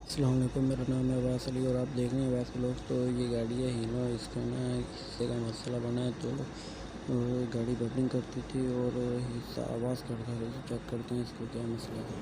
अस्सलाम वालेकुम, मेरा नाम है अब्बास अली और आप देख रहे हैं अब्बास व्लॉग्स। तो ये गाड़ी है हीनो, इसका ना हिस्से का मसला बना है। तो गाड़ी बबलिंग करती थी और हिस्सा आवाज़ करता था। तो चेक करते हैं इसको क्या मसला है।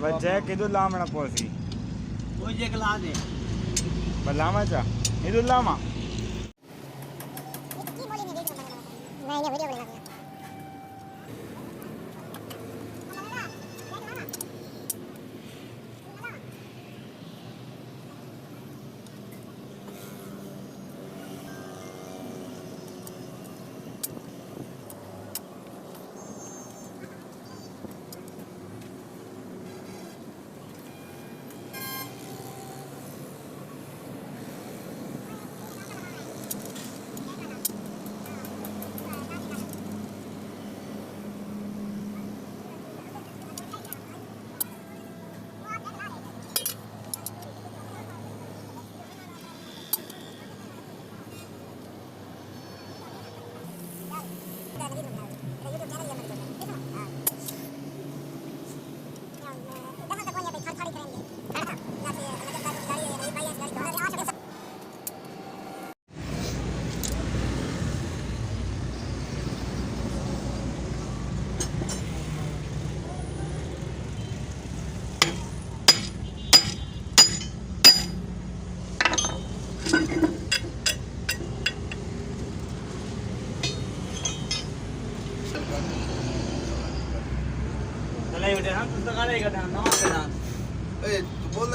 Bajak itu lama na posi. वो जे गला दे Lama cha. Itu lama. चला ये हम तो गाने का नाम नवा का नाम ए तो बोल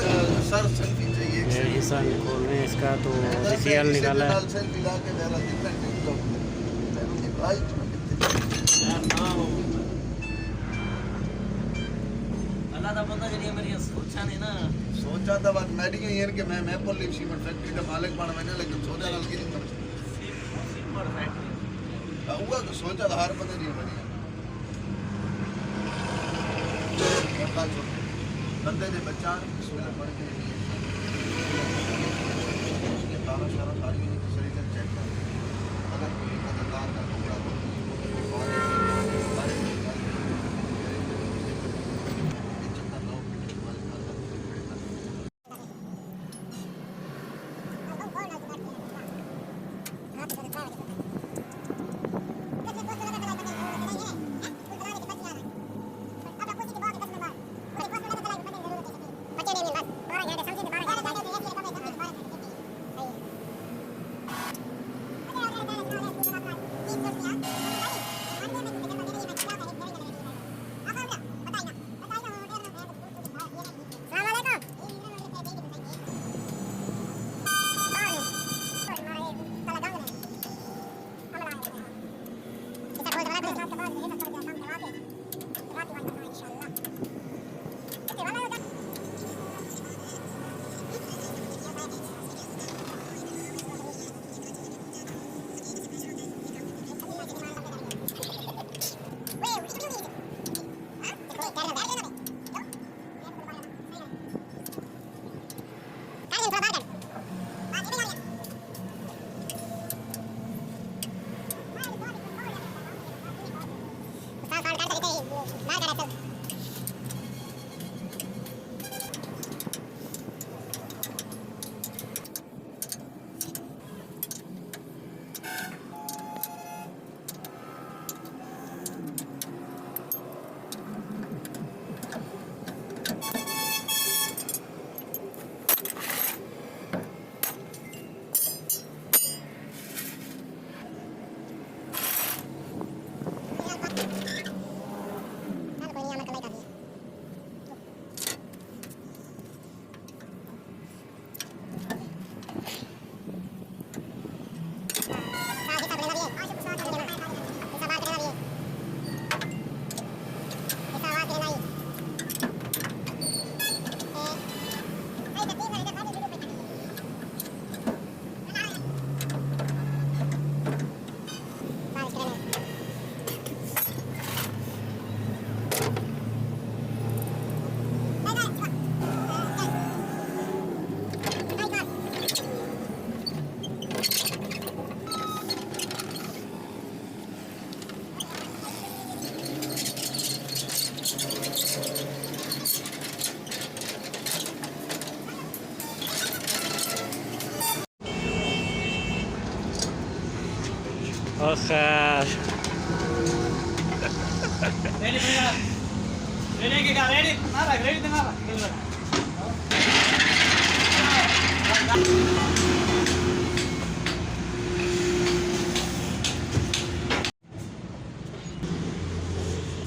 सर सेल्फी चाहिए ये हिस्सा खोल रहे हैं इसका, तो सीएल निकाला है। सेल्फी ला के मेरा कितना टिकटॉक मैं उनकी प्राइस में कितने यार ना हो अल्लाह दा बंदा जरिए मेरी सोचा नहीं ना सोचा था बात मेडिकल ईयर के मैं मेपल लीफ सीमेंट फैक्ट्री का मालिक बना मैंने, लेकिन सोचा नाल की नहीं सिंपल फैक्ट्री हुआ तो सोचा था हर बंदे नहीं बनी बंदे ने बच्चा इसमें पढ़ के ताला शारा सारी सही से चेक कर अगर कोई कदरदार का टुकड़ा Gracias. खैर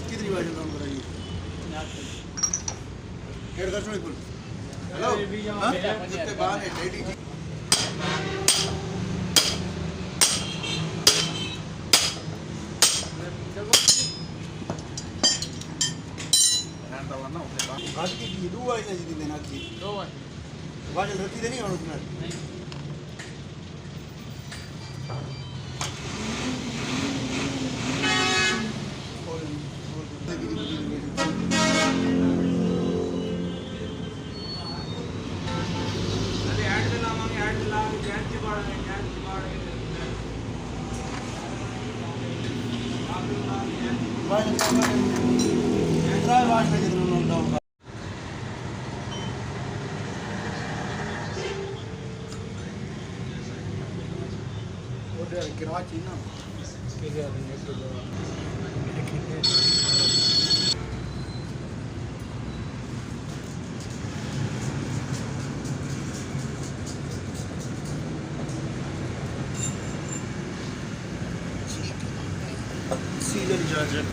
कितनी बार काम कराइए हेड दर्शन बिल्कुल हेलो हां कितने बार है डेडी जी आज की दो आई है जी देना की दो है वाजन रखी देनी और उसमें कराची ना सीधे चार्जर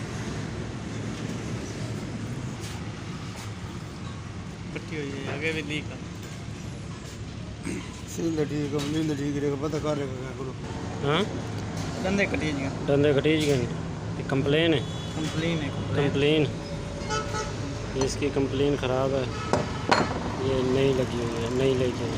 पट्टी हुई है आगे भी लीक है सीधे ठीक है नींद ठीक रहेगा पता कर रहेगा क्या करो हाँ डंडे कटी जी डंडे खटीज गए ये कंप्लेन है कंप्लेन है कंप्लेन ये इसकी कंप्लेन ख़राब है ये नहीं लगी हुई है नहीं लेके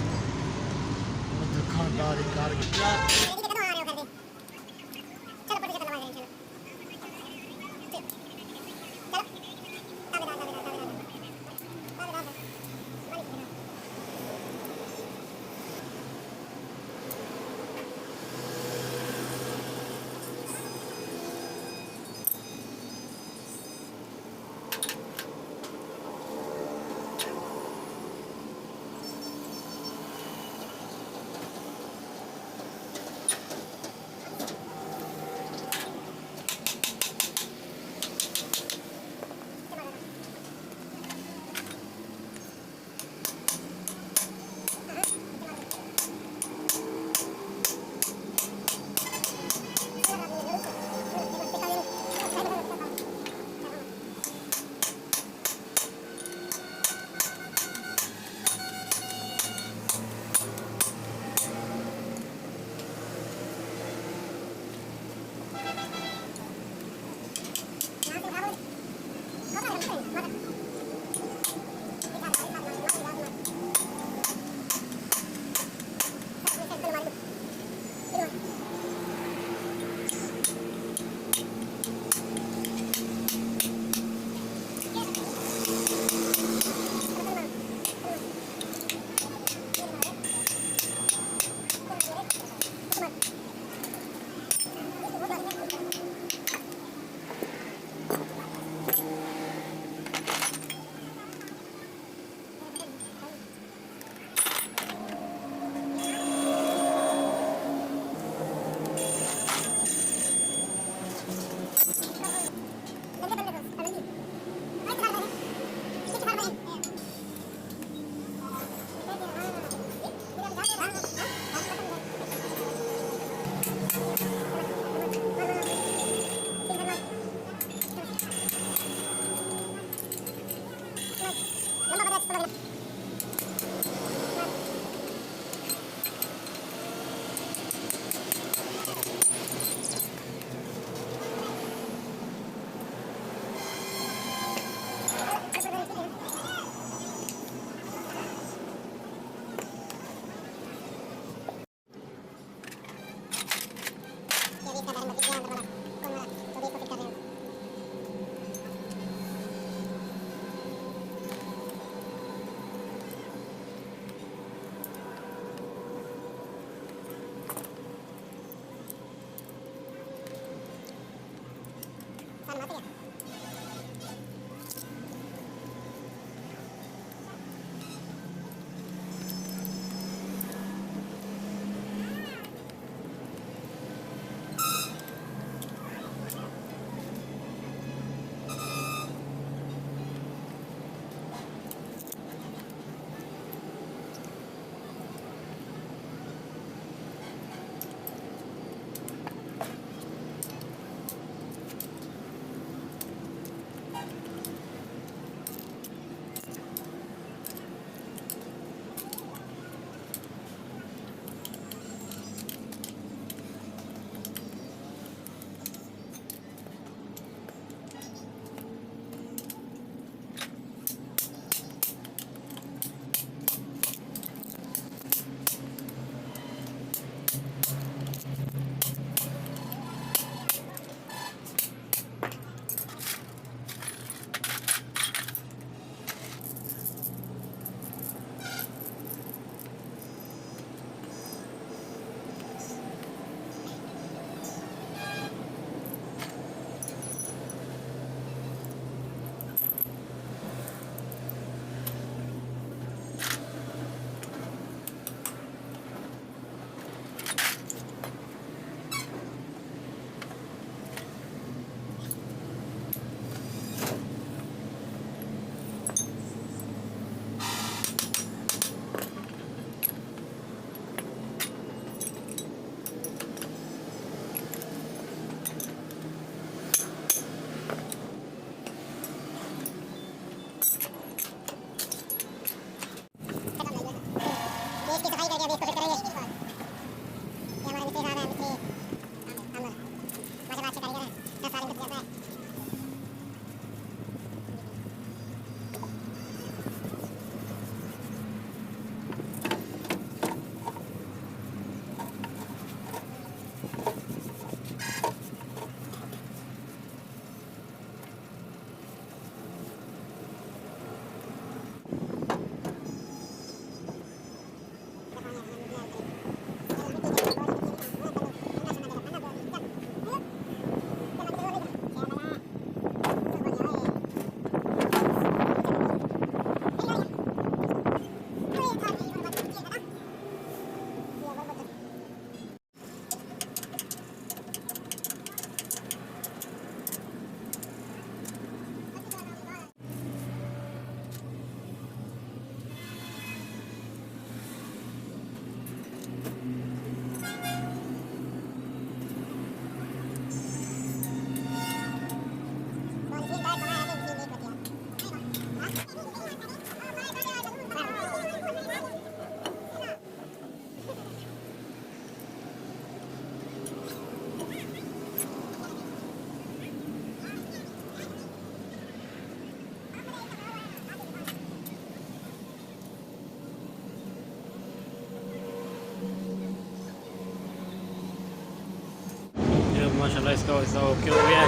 माशाल्लाह इसका वैसा ओके हो गया है।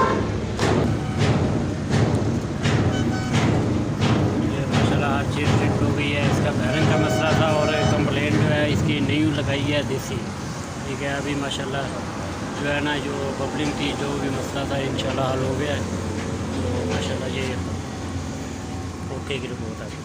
ये माशाल्लाह हर चीज़ फिट हो गई है। इसका बैरिंग का मसला था और कंप्लेंट जो है इसकी न्यू लगाई है देसी, ठीक है। अभी माशाल्लाह जो है ना, जो बबलिंग थी, जो भी मसला था, इंशाल्लाह हल हो गया है। तो माशाल्लाह ये ओके की रिपोर्ट है।